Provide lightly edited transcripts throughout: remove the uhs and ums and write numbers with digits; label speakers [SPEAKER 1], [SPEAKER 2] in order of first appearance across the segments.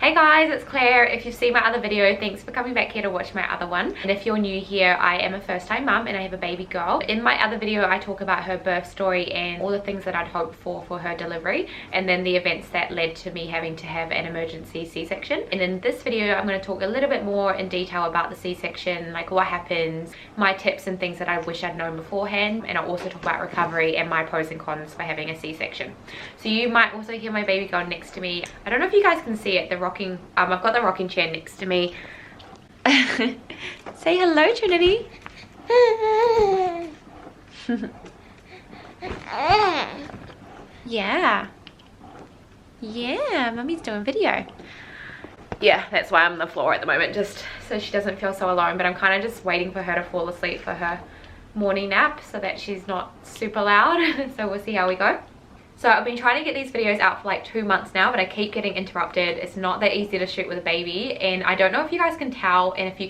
[SPEAKER 1] Hey guys, it's Claire. If you've seen my other video, thanks for coming back here to watch my other one. And if you're new here, I am a first-time mum and I have a baby girl. In my other video, I talk about her birth story and all the things that I'd hoped for her delivery, and then the events that led to me having to have an emergency C-section. And in this video, I'm going to talk a little bit more in detail about the C-section, like what happens, my tips and things that I wish I'd known beforehand, and I'll also talk about recovery and my pros and cons for having a C-section. So you might also hear my baby girl next to me. I don't know if you guys can see it, the rocking, I've got the rocking chair next to me. Say hello, Trinity. Yeah, mummy's doing video. Yeah, that's why I'm on the floor at the moment, just so she doesn't feel so alone. But I'm kind of just waiting for her to fall asleep for her morning nap so that she's not super loud. So we'll see how we go. So I've been trying to get these videos out for like 2 months now, but I keep getting interrupted. It's not that easy to shoot with a baby, and I don't know if you guys can tell, and if you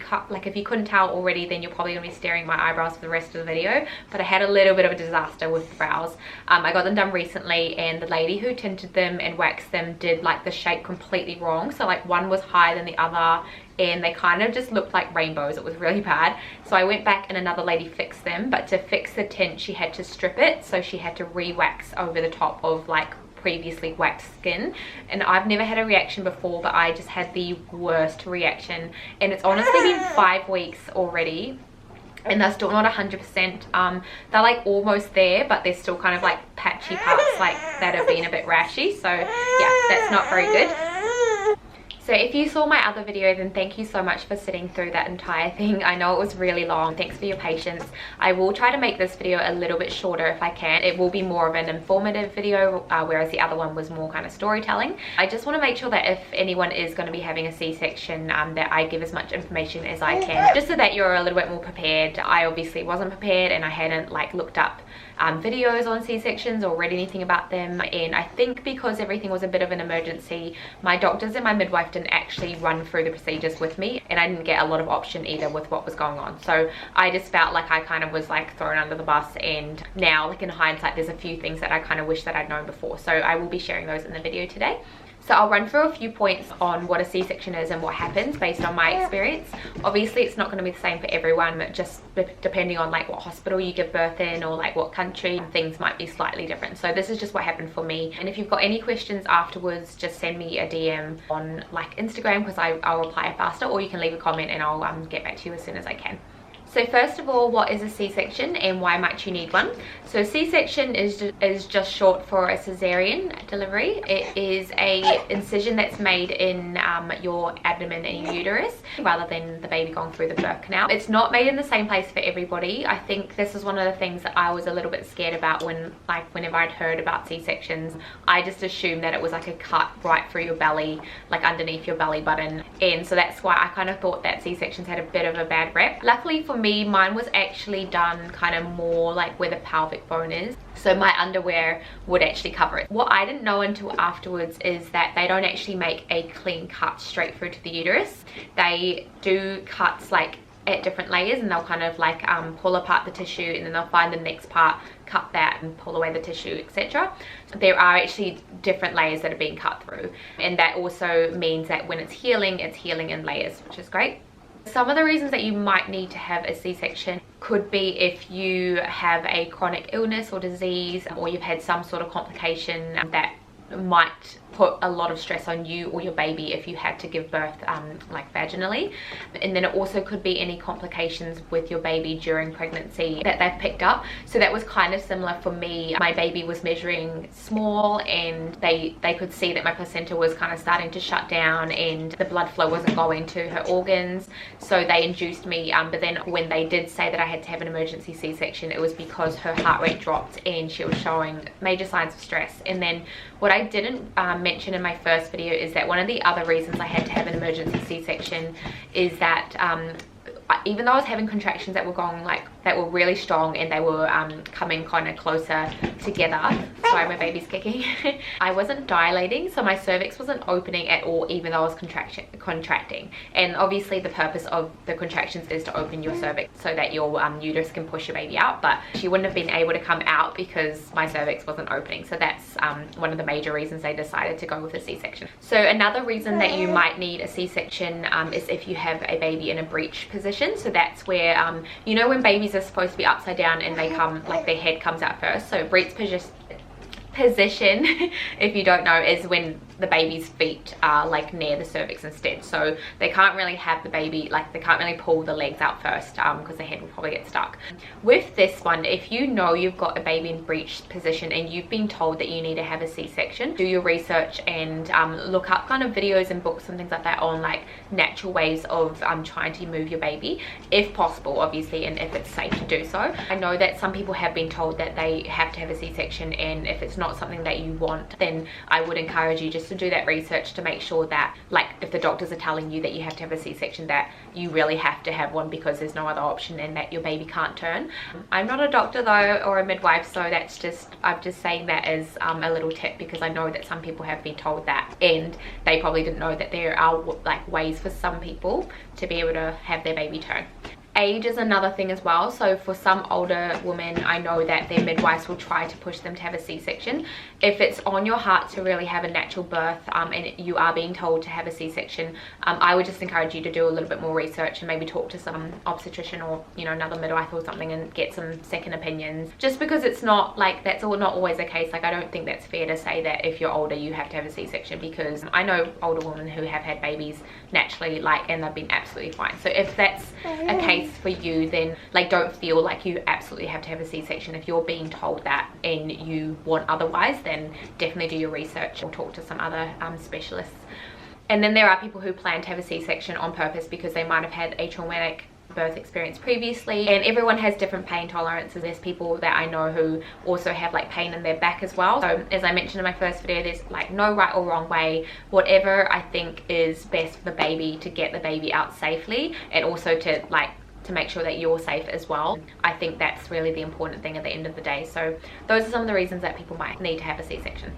[SPEAKER 1] couldn't tell already, then you're probably gonna be staring at my eyebrows for the rest of the video. But I had a little bit of a disaster with the brows. I got them done recently, and the lady who tinted them and waxed them did like the shape completely wrong. So like one was higher than the other, and they kind of just looked like rainbows. It was really bad. So I went back and another lady fixed them, but to fix the tint she had to strip it, so she had to re-wax over the top of like previously waxed skin. And I've never had a reaction before, but I just had the worst reaction, and it's honestly been 5 weeks already and they're still not 100%. They're like almost there, but there's still kind of like patchy parts like that have been a bit rashy. So yeah, that's not very good. So if you saw my other video, then thank you so much for sitting through that entire thing. I know it was really long. Thanks for your patience. I will try to make this video a little bit shorter if I can. It will be more of an informative video, whereas the other one was more kind of storytelling. I just want to make sure that if anyone is going to be having a C-section, that I give as much information as I can, just so that you're a little bit more prepared. I obviously wasn't prepared, and I hadn't like looked up videos on C-sections or read anything about them. And I think because everything was a bit of an emergency, my doctors and my midwife didn't actually run through the procedures with me, and I didn't get a lot of option either with what was going on. So I just felt like I kind of was like thrown under the bus, and now like in hindsight there's a few things that I kind of wish that I'd known before. So I will be sharing those in the video today. So I'll run through a few points on what a C-section is and what happens based on my experience. Obviously it's not going to be the same for everyone, but just depending on like what hospital you give birth in or like what country, things might be slightly different. So this is just what happened for me. And if you've got any questions afterwards, just send me a DM on like Instagram, because I'll reply faster, or you can leave a comment and I'll get back to you as soon as I can. So first of all, what is a C-section and why might you need one? So C-section is just short for a cesarean delivery. It is a incision that's made in your abdomen and your uterus, rather than the baby going through the birth canal. It's not made in the same place for everybody. I think this is one of the things that I was a little bit scared about whenever I'd heard about C-sections. I just assumed that it was like a cut right through your belly, like underneath your belly button. And so that's why I kind of thought that C-sections had a bit of a bad rep. Luckily for me, mine was actually done kind of more like where the pelvic bone is, so my underwear would actually cover it. What I didn't know until afterwards is that they don't actually make a clean cut straight through to the uterus. They do cuts like at different layers, and they'll kind of like pull apart the tissue, and then they'll find the next part, cut that and pull away the tissue, etc. There are actually different layers that are being cut through, and that also means that when it's healing in layers, which is great. Some of the reasons that you might need to have a C-section could be if you have a chronic illness or disease, or you've had some sort of complication that might put a lot of stress on you or your baby if you had to give birth like vaginally. And then it also could be any complications with your baby during pregnancy that they've picked up. So that was kind of similar for me. My baby was measuring small, and they could see that my placenta was kind of starting to shut down and the blood flow wasn't going to her organs, so they induced me. But then when they did say that I had to have an emergency C-section, it was because her heart rate dropped and she was showing major signs of stress. And then what I didn't mention in my first video is that one of the other reasons I had to have an emergency C-section is that even though I was having contractions that were going that were really strong, and they were coming kind of closer together, sorry, my baby's kicking, I wasn't dilating, so my cervix wasn't opening at all, even though I was contracting. And obviously the purpose of the contractions is to open your cervix so that your uterus can push your baby out, but she wouldn't have been able to come out because my cervix wasn't opening. So that's one of the major reasons they decided to go with a C-section. So another reason that you might need a C-section is if you have a baby in a breech position. So that's where you know, when babies are supposed to be upside down and they come, like their head comes out first. So breech position, if you don't know, is when the baby's feet are like near the cervix instead, so they can't really have the baby, like they can't really pull the legs out first because the head will probably get stuck. With this one, if you know you've got a baby in breech position and you've been told that you need to have a C-section, do your research and look up kind of videos and books and things like that on like natural ways of trying to move your baby, if possible, obviously, and if it's safe to do so. I know that some people have been told that they have to have a C-section, and if it's not something that you want, then I would encourage you just to do that research to make sure that, like, if the doctors are telling you that you have to have a C-section, that you really have to have one because there's no other option and that your baby can't turn. I'm not a doctor though, or a midwife, so that's just, I'm just saying that as a little tip, because I know that some people have been told that and they probably didn't know that there are like ways for some people to be able to have their baby turn. Age is another thing as well. So for some older women, I know that their midwives will try to push them to have a C-section. If it's on your heart to really have a natural birth and you are being told to have a C-section, I would just encourage you to do a little bit more research and maybe talk to some obstetrician or, you know, another midwife or something and get some second opinions. Just because it's not like, that's not always the case. Like, I don't think that's fair to say that if you're older you have to have a C-section, because I know older women who have had babies naturally, like, and they've been absolutely fine. So if that's a case for you, then like, don't feel like you absolutely have to have a C-section. If you're being told that and you want otherwise, then definitely do your research or talk to some other specialists. And then there are people who plan to have a C-section on purpose because they might have had a traumatic birth experience previously, and everyone has different pain tolerances. There's people that I know who also have like pain in their back as well. So as I mentioned in my first video, there's like no right or wrong way. Whatever I think is best for the baby, to get the baby out safely, and also to make sure that you're safe as well. I think that's really the important thing at the end of the day. So those are some of the reasons that people might need to have a C-section.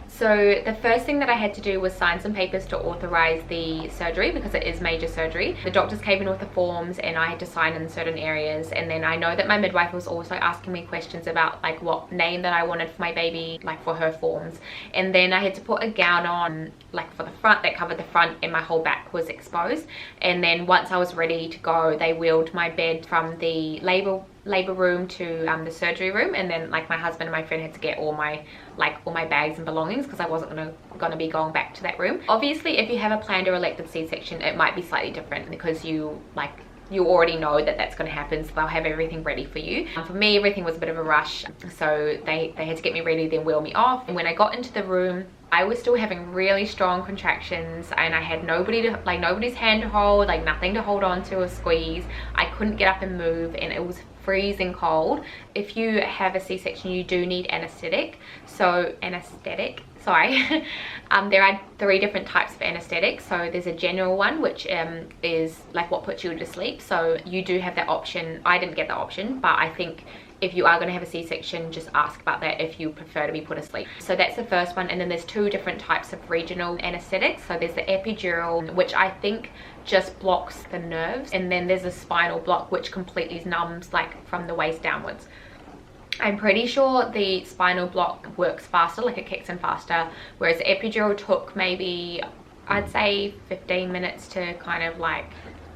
[SPEAKER 1] So the first thing that I had to do was sign some papers to authorize the surgery, because it is major surgery. The doctors came in with the forms and I had to sign in certain areas, and then I know that my midwife was also asking me questions about like what name that I wanted for my baby, like for her forms. And then I had to put a gown on, like for the front, that covered the front, and my whole back was exposed. And then once I was ready to go, they wheeled my bed from the labor room to the surgery room, and then like my husband and my friend had to get all my bags and belongings, because I wasn't gonna be going back to that room. Obviously, if you have a planned or elective C-section, it might be slightly different, because you already know that that's going to happen, so they'll have everything ready for you. For me, everything was a bit of a rush, so they had to get me ready, then wheel me off. And when I got into the room, I was still having really strong contractions, and I had nobody's hand to hold, like nothing to hold on to or squeeze. I couldn't get up and move, and it was freezing cold. If you have a C-section, you do need anesthetic. So there are 3 different types of anesthetic. So there's a general one, which is like what puts you to sleep. So you do have that option. I didn't get the option, but I think if you are going to have a C-section, just ask about that if you prefer to be put asleep. So that's the first one. And then there's 2 different types of regional anesthetics. So there's the epidural, which I think just blocks the nerves, and then there's a spinal block, which completely numbs like from the waist downwards. I'm pretty sure the spinal block works faster, like it kicks in faster, whereas the epidural took maybe, I'd say 15 minutes to kind of like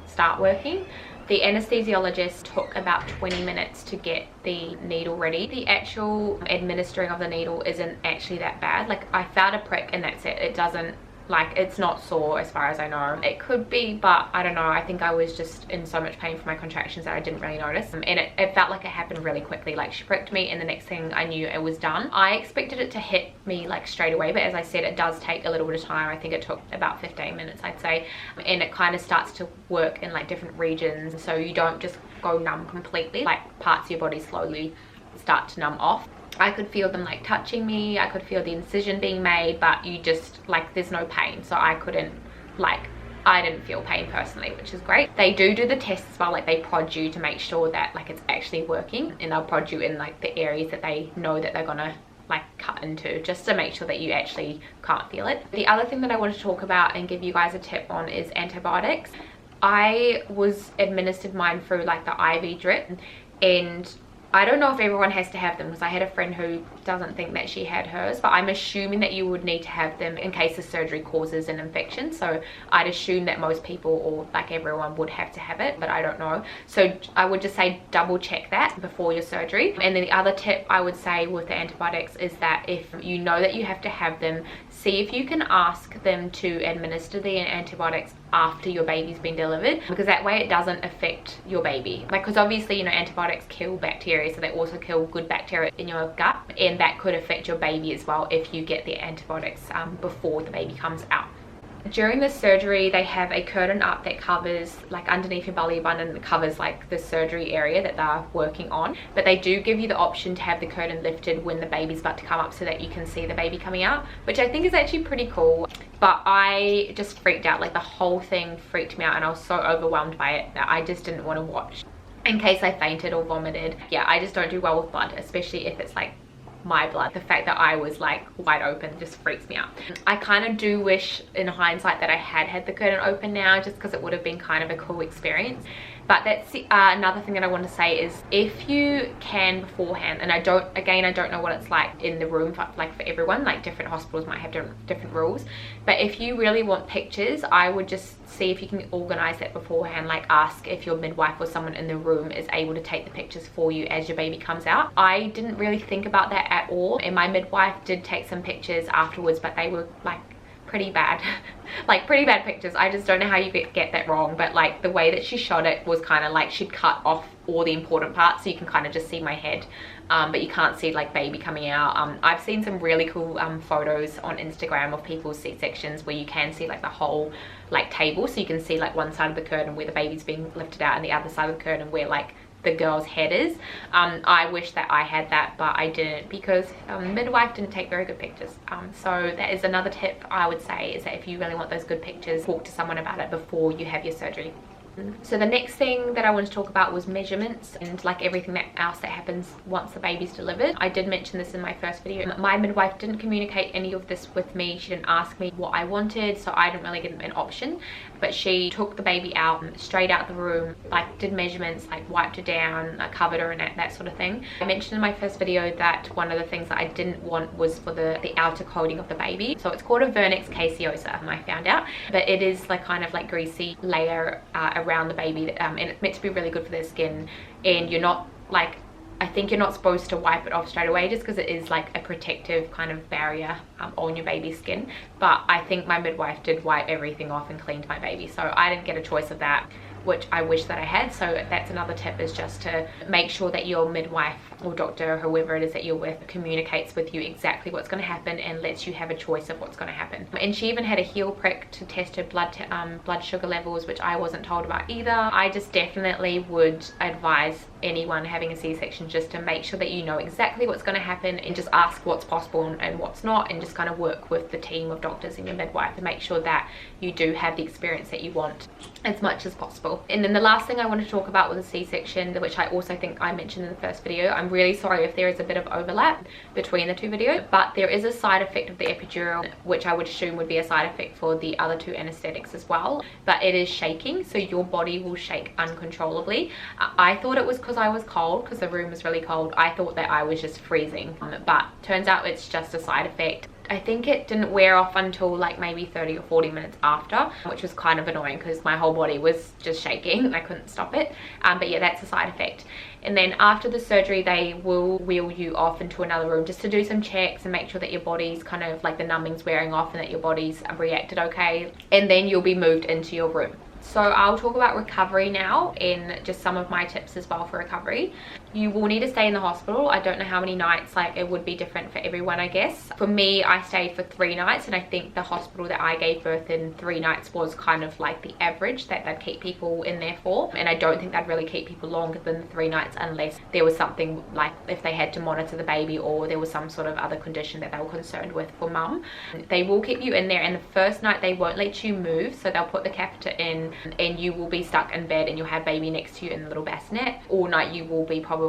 [SPEAKER 1] start working. The anesthesiologist took about 20 minutes to get the needle ready. The actual administering of the needle isn't actually that bad. Like, I felt a prick and that's it. It doesn't, like, it's not sore as far as I know. It could be, but I don't know. I think I was just in so much pain from my contractions that I didn't really notice. And it felt like it happened really quickly. Like, she pricked me and the next thing I knew, it was done. I expected it to hit me like straight away, but as I said, it does take a little bit of time. I think it took about 15 minutes, I'd say. And it kind of starts to work in like different regions, so you don't just go numb completely. Like, parts of your body slowly start to numb off. I could feel them like touching me, I could feel the incision being made, but you just like, there's no pain, so I couldn't like I didn't feel pain personally, which is great. They do the tests as well, like they prod you to make sure that like it's actually working, and they'll prod you in like the areas that they know that they're gonna like cut into, just to make sure that you actually can't feel it. The other thing that I want to talk about and give you guys a tip on is antibiotics. I was administered mine through like the IV drip, and I don't know if everyone has to have them, because I had a friend who doesn't think that she had hers, but I'm assuming that you would need to have them in case the surgery causes an infection. So I'd assume that most people, or like everyone, would have to have it, but I don't know. So I would just say double check that before your surgery. And then the other tip I would say with the antibiotics is that if you know that you have to have them, see if you can ask them to administer the antibiotics after your baby's been delivered, because that way it doesn't affect your baby. Like, because obviously, you know, antibiotics kill bacteria, so they also kill good bacteria in your gut, and that could affect your baby as well if you get the antibiotics before the baby comes out. During the surgery, they have a curtain up that covers like underneath your belly button, and it covers like the surgery area that they're working on. But they do give you the option to have the curtain lifted when the baby's about to come up, so that you can see the baby coming out, which I think is actually pretty cool. But I just freaked out, like the whole thing freaked me out, and I was so overwhelmed by it that I just didn't want to watch in case I fainted or vomited. Yeah, I just don't do well with blood, especially if it's like my blood. The fact that I was like wide open just freaks me out. I kind of do wish in hindsight that I had the curtain open now, just because it would have been kind of a cool experience. But that's another thing that I want to say is, if you can beforehand, and I don't know what it's like in the room for everyone, like different hospitals might have different rules, but if you really want pictures, I would just see if you can organize that beforehand. Like ask if your midwife or someone in the room is able to take the pictures for you as your baby comes out. I didn't really think about that at all, and my midwife did take some pictures afterwards, but they were like pretty bad like pretty bad pictures. I just don't know how you get that wrong, but like the way that she shot it was kind of like she'd cut off all the important parts, so you can kind of just see my head, but you can't see like baby coming out. I've seen some really cool photos on Instagram of people's C-sections where you can see like the whole like table, so you can see like one side of the curtain where the baby's being lifted out, and the other side of the curtain where like the girl's head is. I wish that I had that, but I didn't, because midwife didn't take very good pictures. So that is another tip I would say, is that if you really want those good pictures, talk to someone about it before you have your surgery. So the next thing that I wanted to talk about was measurements, and like everything else that happens once the baby's delivered. I did mention this in my first video. My midwife didn't communicate any of this with me. She didn't ask me what I wanted, so I didn't really get an option. But she took the baby out straight out the room, like did measurements, like wiped her down, covered her and that sort of thing. I mentioned in my first video that one of the things that I didn't want was for the outer coating of the baby. So it's called a vernix caseosa, I found out, but it is like kind of like greasy layer around the baby, and it's meant to be really good for their skin. And you're not like, I think you're not supposed to wipe it off straight away, just because it is like a protective kind of barrier on your baby's skin. But I think my midwife did wipe everything off and cleaned my baby, so I didn't get a choice of that, which I wish that I had. So that's another tip, is just to make sure that your midwife or doctor, whoever it is that you're with, communicates with you exactly what's going to happen and lets you have a choice of what's going to happen. And she even had a heel prick to test her blood sugar levels, which I wasn't told about either. I just definitely would advise anyone having a C-section just to make sure that you know exactly what's going to happen, and just ask what's possible and what's not, and just kind of work with the team of doctors and your midwife to make sure that you do have the experience that you want as much as possible. And then the last thing I want to talk about was a C-section, which I also think I mentioned in the first video. I'm really sorry if there is a bit of overlap between the two videos, but there is a side effect of the epidural, which I would assume would be a side effect for the other two anesthetics as well, but it is shaking. So your body will shake uncontrollably. I thought it was because I was cold, because the room was really cold. I thought that I was just freezing, but turns out it's just a side effect. I think it didn't wear off until like maybe 30 or 40 minutes after, which was kind of annoying because my whole body was just shaking. I couldn't stop it. But yeah, that's a side effect. And then after the surgery, they will wheel you off into another room just to do some checks and make sure that your body's kind of like the numbing's wearing off and that your body's reacted okay. And then you'll be moved into your room. So I'll talk about recovery now, and just some of my tips as well for recovery. You will need to stay in the hospital. I don't know how many nights, like it would be different for everyone, I guess. For me, I stayed for 3 nights, and I think the hospital that I gave birth in 3 nights was kind of like the average that they'd keep people in there for. And I don't think they'd really keep people longer than the 3 nights unless there was something like if they had to monitor the baby or there was some sort of other condition that they were concerned with for mum. They will keep you in there, and the first night they won't let you move, so they'll put the catheter in and you will be stuck in bed and you'll have baby next to you in the little bassinet. All night you will be probably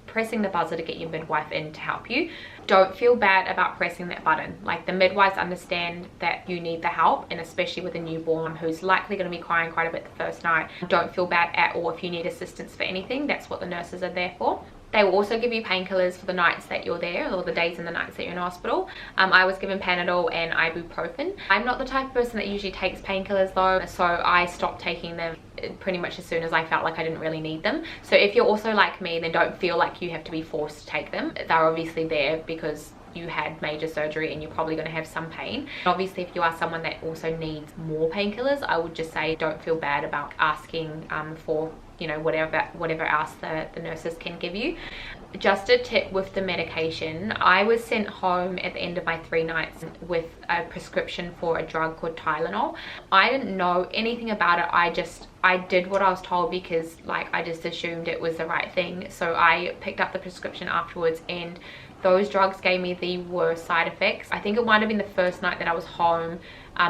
[SPEAKER 1] pressing the buzzer to get your midwife in to help you. Don't feel bad about pressing that button. Like, the midwives understand that you need the help, and especially with a newborn who's likely going to be crying quite a bit the first night. Don't feel bad at all if you need assistance for anything. That's what the nurses are there for. They will also give you painkillers for the nights that you're there, or the days and the nights that you're in hospital. I was given Panadol and ibuprofen. I'm not the type of person that usually takes painkillers though, so I stopped taking them pretty much as soon as I felt like I didn't really need them. So if you're also like me, then don't feel like you have to be forced to take them. They're obviously there because you had major surgery and you're probably going to have some pain. Obviously, if you are someone that also needs more painkillers, I would just say don't feel bad about asking for, you know, whatever else the nurses can give you. Just a tip with the medication, I was sent home at the end of my 3 nights with a prescription for a drug called Tylenol. I didn't know anything about it. I did what I was told because, like, I just assumed it was the right thing. So I picked up the prescription afterwards, and those drugs gave me the worst side effects. I think it might have been the first night that I was home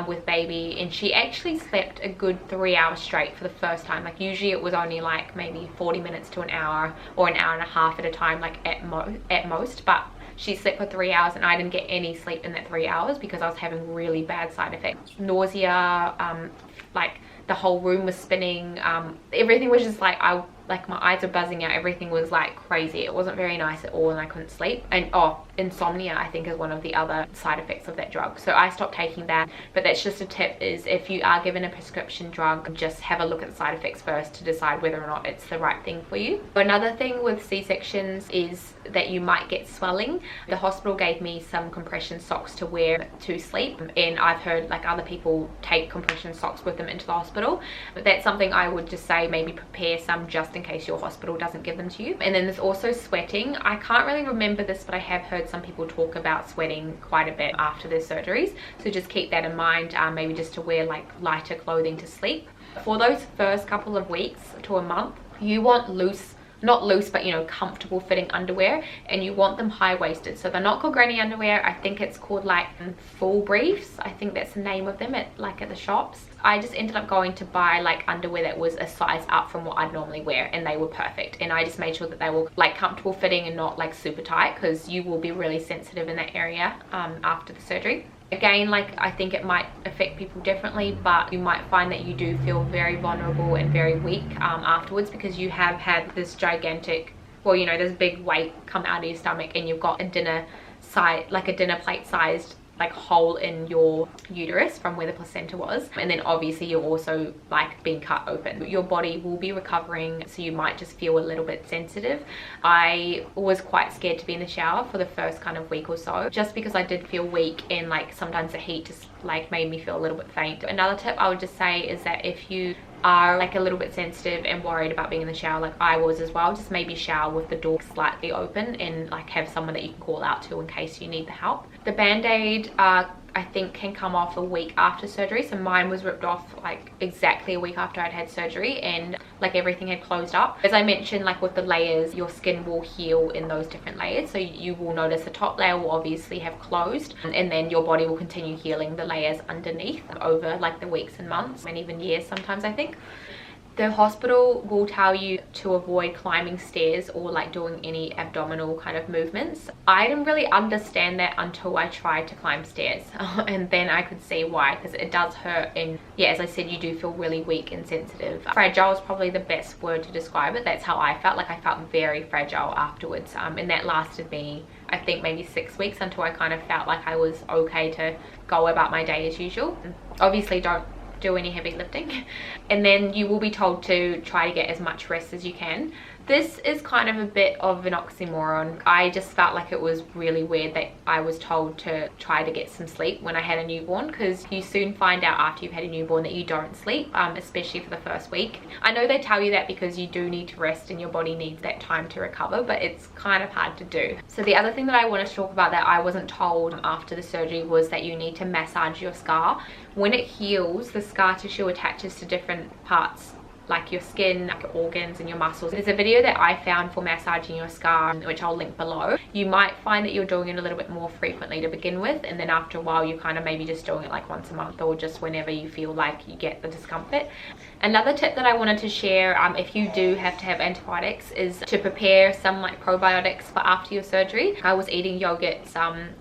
[SPEAKER 1] with baby, and she actually slept a good 3 hours straight for the first time. Like, usually it was only like maybe 40 minutes to an hour or an hour and a half at a time, like at most, but she slept for 3 hours and I didn't get any sleep in that 3 hours because I was having really bad side effects. Nausea, like the whole room was spinning, everything was just like, my eyes were buzzing out, everything was like crazy. It wasn't very nice at all, and I couldn't sleep. And insomnia, I think, is one of the other side effects of that drug, so I stopped taking that. But that's just a tip, is if you are given a prescription drug, just have a look at the side effects first to decide whether or not it's the right thing for you. Another thing with C-sections is that you might get swelling. The hospital gave me some compression socks to wear to sleep, and I've heard like other people take compression socks with them into the hospital, but that's something I would just say maybe prepare some just in case your hospital doesn't give them to you. And then there's also sweating. I can't really remember this, but I have heard some people talk about sweating quite a bit after their surgeries, so just keep that in mind. Maybe just to wear like lighter clothing to sleep. For those first couple of weeks to a month, you want not loose, but you know, comfortable fitting underwear, and you want them high-waisted. So they're not called granny underwear. I think it's called like full briefs. I think that's the name of them at the shops. I just ended up going to buy like underwear that was a size up from what I'd normally wear, and they were perfect. And I just made sure that they were like comfortable fitting and not like super tight, because you will be really sensitive in that area after the surgery. Again, like, I think it might affect people differently, but you might find that you do feel very vulnerable and very weak afterwards, because you have had this gigantic, well, you know, this big weight come out of your stomach, and you've got a dinner plate sized like hole in your uterus from where the placenta was, and then obviously you're also like being cut open. Your body will be recovering, so you might just feel a little bit sensitive. I was quite scared to be in the shower for the first kind of week or so, just because I did feel weak, and like sometimes the heat just like made me feel a little bit faint. Another tip I would just say is that if you are like a little bit sensitive and worried about being in the shower, like I was as well, just maybe shower with the door slightly open, and like have someone that you can call out to in case you need the help. The band-aid I think can come off a week after surgery, so mine was ripped off like exactly a week after I'd had surgery, and like everything had closed up. As I mentioned, like with the layers, your skin will heal in those different layers, so you will notice the top layer will obviously have closed, and then your body will continue healing the layers underneath over like the weeks and months and even years sometimes, I think. The hospital will tell you to avoid climbing stairs or like doing any abdominal kind of movements. I didn't really understand that until I tried to climb stairs and then I could see why, because it does hurt, and yeah, as I said, you do feel really weak and sensitive. Fragile is probably the best word to describe it. That's how I felt. Like, I felt very fragile afterwards, and that lasted me, I think, maybe 6 weeks, until I kind of felt like I was okay to go about my day as usual. Obviously, don't do any heavy lifting, and then you will be told to try to get as much rest as you can. This is kind of a bit of an oxymoron. I just felt like it was really weird that I was told to try to get some sleep when I had a newborn, because you soon find out after you've had a newborn that you don't sleep, especially for the first week. I know they tell you that because you do need to rest and your body needs that time to recover, but it's kind of hard to do. So the other thing that I wanted to talk about that I wasn't told after the surgery was that you need to massage your scar. When it heals, the scar tissue attaches to different parts, like your skin, like your organs and your muscles. There's a video that I found for massaging your scar, which I'll link below. You might find that you're doing it a little bit more frequently to begin with, and then after a while you kind of maybe just doing it like once a month or just whenever you feel like you get the discomfort. Another tip that I wanted to share, if you do have to have antibiotics, is to prepare some like probiotics for after your surgery. I was eating yogurt,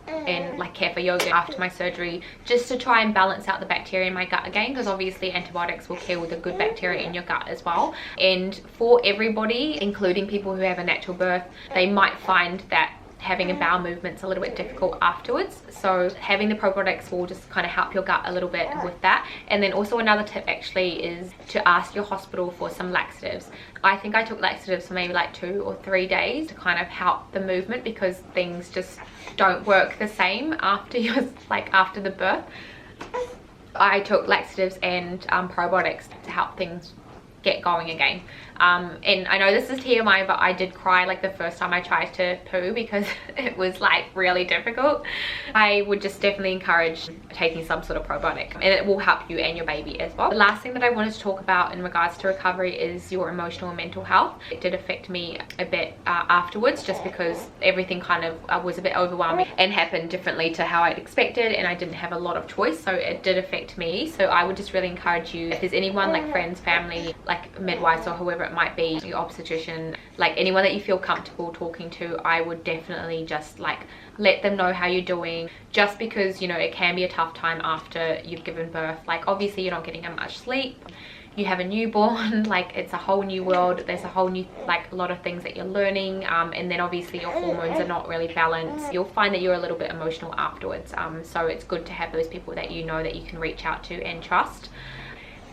[SPEAKER 1] and like kefir yogurt after my surgery, just to try and balance out the bacteria in my gut again, because obviously antibiotics will kill the good bacteria in your gut as well. And for everybody, including people who have a natural birth, they might find that having a bowel movement's a little bit difficult afterwards, so having the probiotics will just kind of help your gut a little bit with that. And then also another tip actually is to ask your hospital for some laxatives. I think I took laxatives for maybe like 2 or 3 days to kind of help the movement, because things just don't work the same after after the birth. I took laxatives and probiotics to help things get going again. And I know this is TMI, but I did cry like the first time I tried to poo, because it was like really difficult. I would just definitely encourage taking some sort of probiotic, and it will help you and your baby as well. The last thing that I wanted to talk about in regards to recovery is your emotional and mental health. It did affect me a bit afterwards, just because everything kind of was a bit overwhelming and happened differently to how I'd expected, and I didn't have a lot of choice, so it did affect me. So I would just really encourage you, if there's anyone like friends, family, like midwives or whoever it might be, your obstetrician, like anyone that you feel comfortable talking to, I would definitely just like let them know how you're doing, just because, you know, it can be a tough time after you've given birth. Like obviously you're not getting that much sleep, you have a newborn, like it's a whole new world, there's a whole new, like a lot of things that you're learning, and then obviously your hormones are not really balanced. You'll find that you're a little bit emotional afterwards, so it's good to have those people that you know that you can reach out to and trust.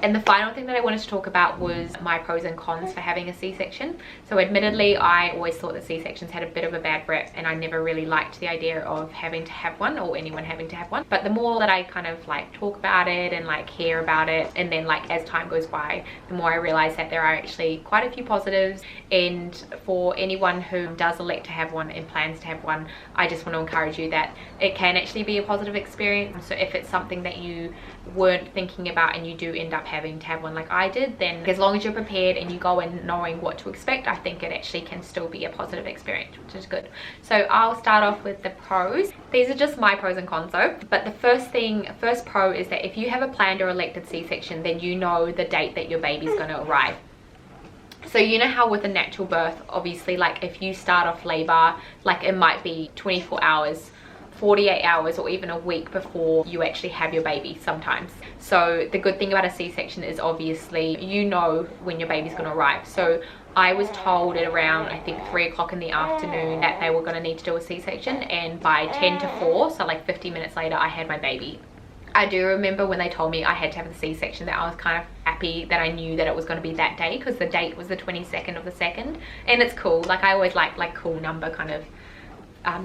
[SPEAKER 1] And the final thing that I wanted to talk about was my pros and cons for having a C-section. So admittedly, I always thought that C-sections had a bit of a bad rep, and I never really liked the idea of having to have one, or anyone having to have one. But the more that I kind of like talk about it and like hear about it, and then like as time goes by, the more I realize that there are actually quite a few positives. And for anyone who does elect to have one and plans to have one, I just want to encourage you that it can actually be a positive experience. So if it's something that you weren't thinking about and you do end up having to have one like I did, then as long as you're prepared and you go in knowing what to expect, I think it actually can still be a positive experience, which is good. So I'll start off with the pros. These are just my pros and cons though. But the first pro is that if you have a planned or elected C-section, then you know the date that your baby's going to arrive. So you know how with a natural birth, obviously, like if you start off labor, like it might be 24 hours, 48 hours, or even a week before you actually have your baby sometimes. So the good thing about a C-section is obviously you know when your baby's going to arrive. So I was told at around, I think 3 o'clock in the afternoon, that they were going to need to do a C-section, and by 10 to 4, so like 50 minutes later, I had my baby. I do remember when they told me I had to have a C-section that I was kind of happy that I knew that it was going to be that day, because the date was the 22nd of the 2nd, and it's cool. Like I always like cool number kind of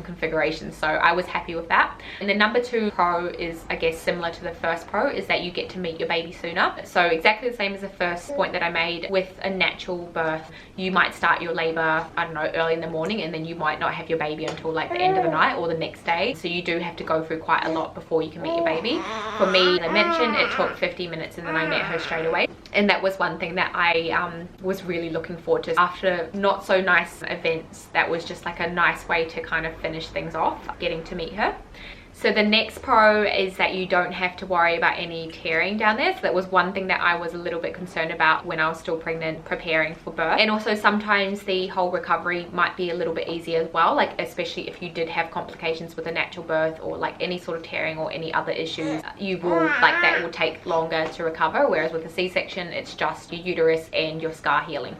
[SPEAKER 1] configuration, so I was happy with that. And the number 2 pro is, I guess, similar to the first pro, is that you get to meet your baby sooner. So exactly the same as the first point that I made. With a natural birth, you might start your labor, I don't know, early in the morning, and then you might not have your baby until like the end of the night or the next day. So you do have to go through quite a lot before you can meet your baby. For me, as I mentioned, it took 50 minutes and then I met her straight away. And that was one thing that I was really looking forward to. After not so nice events, that was just like a nice way to kind of finish things off, getting to meet her. So the next pro is that you don't have to worry about any tearing down there. So that was one thing that I was a little bit concerned about when I was still pregnant, preparing for birth. And also sometimes the whole recovery might be a little bit easier as well, like especially if you did have complications with a natural birth, or like any sort of tearing or any other issues, you will, like that will take longer to recover, whereas with a C-section, it's just your uterus and your scar healing.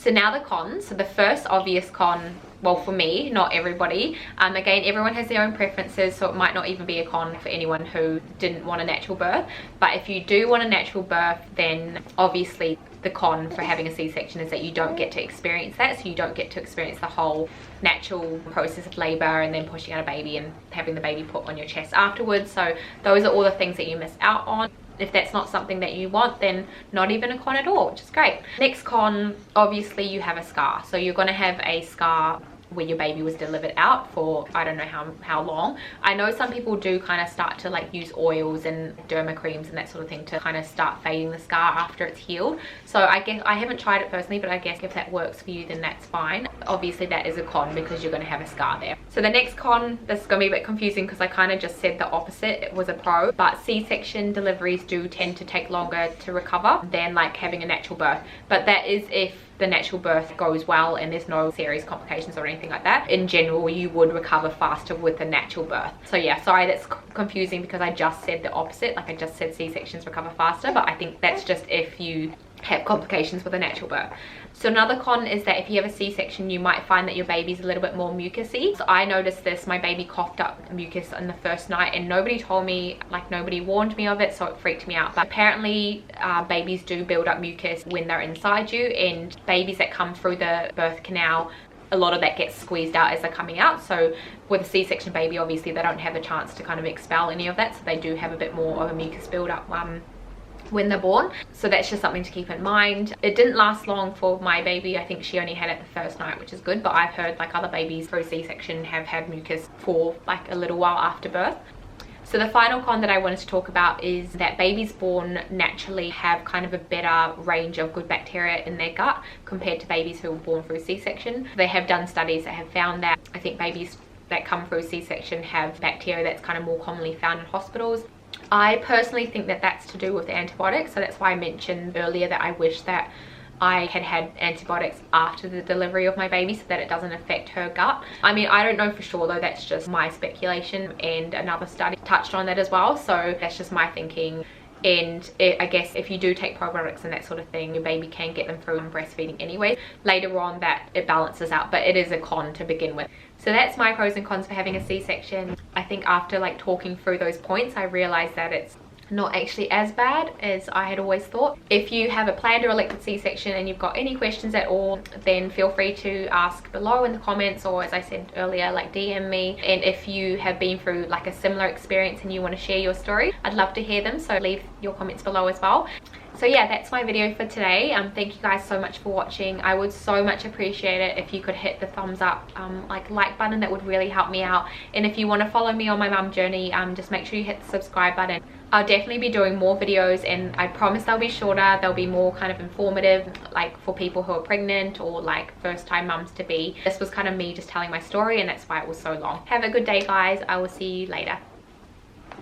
[SPEAKER 1] So now the cons. So the first obvious con, well, for me, not everybody, again, everyone has their own preferences, so it might not even be a con for anyone who didn't want a natural birth. But if you do want a natural birth, then obviously the con for having a C-section is that you don't get to experience that. So you don't get to experience the whole natural process of labor and then pushing out a baby and having the baby put on your chest afterwards. So those are all the things that you miss out on. If that's not something that you want, then not even a con at all, which is great. Next con, obviously you have a scar. So you're going to have a scar where your baby was delivered out for I don't know how long. I know some people do kind of start to like use oils and derma creams and that sort of thing to kind of start fading the scar after it's healed. So I guess I haven't tried it personally, but I guess if that works for you, then that's fine. Obviously that is a con because you're going to have a scar there. So the next con, this is going to be a bit confusing because I kind of just said the opposite. It was a pro, but C-section deliveries do tend to take longer to recover than like having a natural birth. But that is if the natural birth goes well and there's no serious complications or anything like that. In general, you would recover faster with a natural birth. So yeah, sorry that's confusing because I just said the opposite. Like I just said C-sections recover faster, but I think that's just if you have complications with a natural birth. So another con is that if you have a C-section, you might find that your baby's a little bit more mucusy. So I noticed this, my baby coughed up mucus in the first night and nobody told me, like nobody warned me of it, so it freaked me out. But apparently babies do build up mucus when they're inside you, and babies that come through the birth canal, a lot of that gets squeezed out as they're coming out. So with a C-section baby, obviously they don't have the chance to kind of expel any of that, so they do have a bit more of a mucus build-up when they're born. So that's just something to keep in mind. It didn't last long for my baby. I think she only had it the first night, which is good, but I've heard like other babies through C-section have had mucus for like a little while after birth. So the final con that I wanted to talk about is that babies born naturally have kind of a better range of good bacteria in their gut compared to babies who were born through C-section. They have done studies that have found that I think babies that come through C-section have bacteria that's kind of more commonly found in hospitals. I personally think that that's to do with the antibiotics, so that's why I mentioned earlier that I wish that I had had antibiotics after the delivery of my baby so that it doesn't affect her gut. I mean, I don't know for sure though, that's just my speculation, and another study touched on that as well, so that's just my thinking. And I guess if you do take probiotics and that sort of thing, your baby can get them through breastfeeding anyway. Later on that it balances out, but it is a con to begin with. So that's my pros and cons for having a C-section. I think after like talking through those points, I realized that it's not actually as bad as I had always thought. If you have a planned or elected C-section and you've got any questions at all, then feel free to ask below in the comments, or as I said earlier, like DM me. And if you have been through like a similar experience and you want to share your story, I'd love to hear them, so leave your comments below as well. So yeah, that's my video for today. Thank you guys so much for watching. I would so much appreciate it if you could hit the thumbs up like button. That would really help me out. And if you want to follow me on my mum journey, just make sure you hit the subscribe button. I'll definitely be doing more videos, and I promise they'll be shorter. They'll be more kind of informative, like for people who are pregnant or like first time mums to be. This was kind of me just telling my story, and that's why it was so long. Have a good day guys. I will see you later.